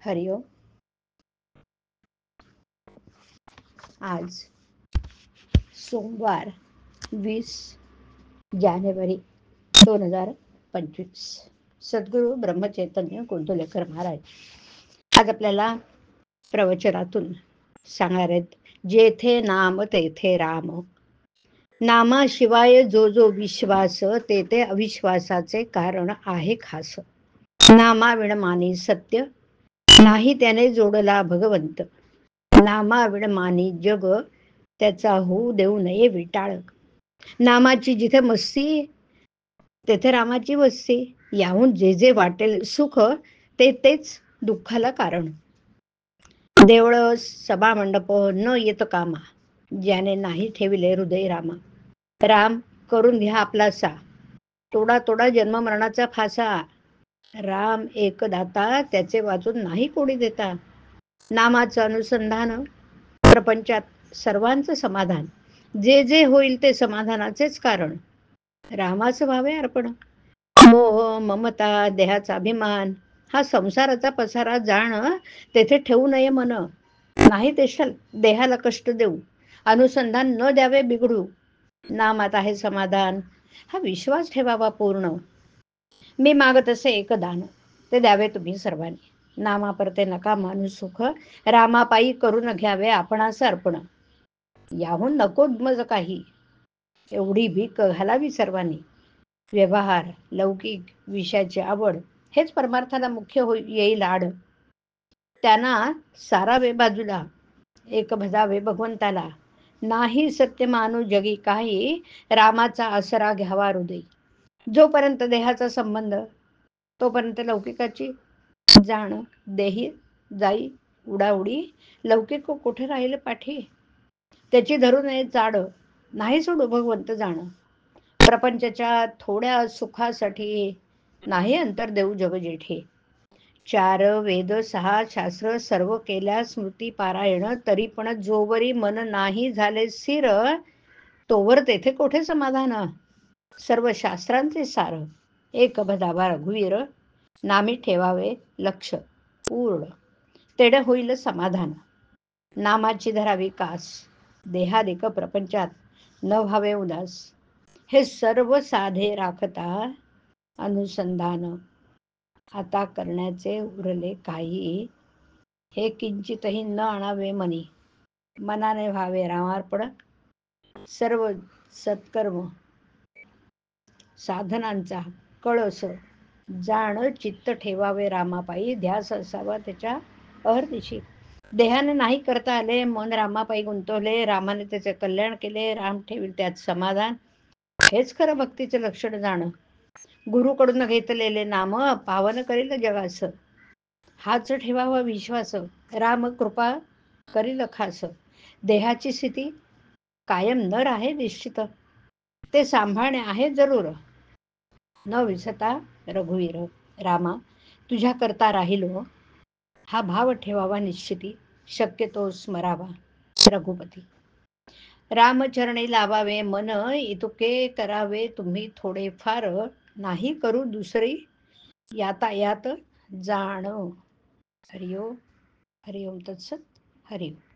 हरिओम. आज सोमवार 20 जानेवारी 2025. सद्गुरू ब्रह्मचैतन्य कुंडलेकर महाराज आज आपल्याला प्रवचनातून सांगणार आहेत. जेथे नाम तेथे राम, नामाशिवाय जो जो विश्वास, ते अविश्वासाचे कारण आहे खास. नामाविण मानी सत्य, नाही त्याने जोडला भगवंत. नामाविण मानी जग, त्याचा होऊ देऊ नये विटाळ. नामाची जिथे मस्ती, तेथे रामाची वस्ती. याहून जे जे वाटेल सुख, तेच दुःखाला कारण. देवळ सभा मंडप न येत कामा, ज्याने नाही ठेविले हृदय रामा. राम करून घ्या आपलासा, तोडा तोडा जन्म मरणाचा फासा. राम एक दाता, त्याचे वाचून नाही कोणी देता. नामाचं अनुसंधान, प्रपंचात सर्वांचं समाधान. जे जे होईल ते समाधानाचेच कारण. रामाचं व्हावे अर्पण. मोह ममता देहाचा अभिमान, हा संसाराचा पसारा जाण, तेथे ठेवू नये मन. नाही देशाल देहाला कष्ट देऊ, अनुसंधान न द्यावे बिघडू. नामात आहे समाधान, हा विश्वास ठेवावा पूर्ण. मी मागत असे एक दान, ते द्यावे तुम्ही सर्वांनी. नामापरते नका मानू सुख, रामापायी करून घ्यावे आपणास अर्पण. याहून नको मज काही, एवढी भीक घालावी सर्वांनी. व्यवहार लौकिक विषयाची आवड, हेच परमार्थाला मुख्य येईल आड. त्यांना सारावे बाजूला, एक भजावे भगवंताला. नाही सत्य मानू जगी काही, रामाचा आसरा घ्यावा हृदय. जोपर्यंत देहाचा संबंध, तोपर्यंत लौकिकाची जाण. देही जाई उडाउडी, लौकिक कुठे राहील पाठी. त्याची धरू नये चाड, नाही सोडू भगवंत जाण. प्रपंचाच्या थोड्या सुखासाठी, नाही अंतर देऊ जग जेठे. 4 वेद 6 शास्त्र सर्व केल्या स्मृती पारायण, तरी पण जोवरी मन नाही झाले स्थिर, तोवर तेथे कोठे समाधान. सर्व शास्त्रांचे सार, एक भदावा रघुवीर. नामी ठेवावे लक्ष पूर्ण, तेढे होईल समाधान. नामाची धरावी कास, देहादिक प्रपंचात न व्हावे उदास. हे सर्व साधे राखता अनुसंधान, आता करण्याचे उरले काही. हे किंचितही न आणावे मनी, मनाने व्हावे रामार्पण. सर्व सत्कर्म साधनांचा कळस, जाण चित्त ठेवावे रामापायी. ध्यास असावा त्याच्या अहर्निशी. देहाने नाही करता आले, मन रामापायी गुंतवले. रामाने त्याचे कल्याण केले, राम ठेवील त्यात समाधान. हेच खरं भक्तीचे लक्षण जाण. गुरुकडून घेतलेले नाम, पावन करील जगास. हाच ठेवावा विश्वास, राम कृपा करील खास. देहाची स्थिती कायम न राहे निश्चित, ते सांभाळणे आहे जरूर. न विसता रघुवीर, रामा तुझ्या करता राहिलो. हा भाव ठेवावा निश्चिती, शक्यतो स्मरावा रघुपती. रामचरणी लावावे मन, इतुके करावे तुम्ही थोडे फार. नाही करू दुसरी यातायात जाण. हरिओम हरिओम तत्सत. हरिओम.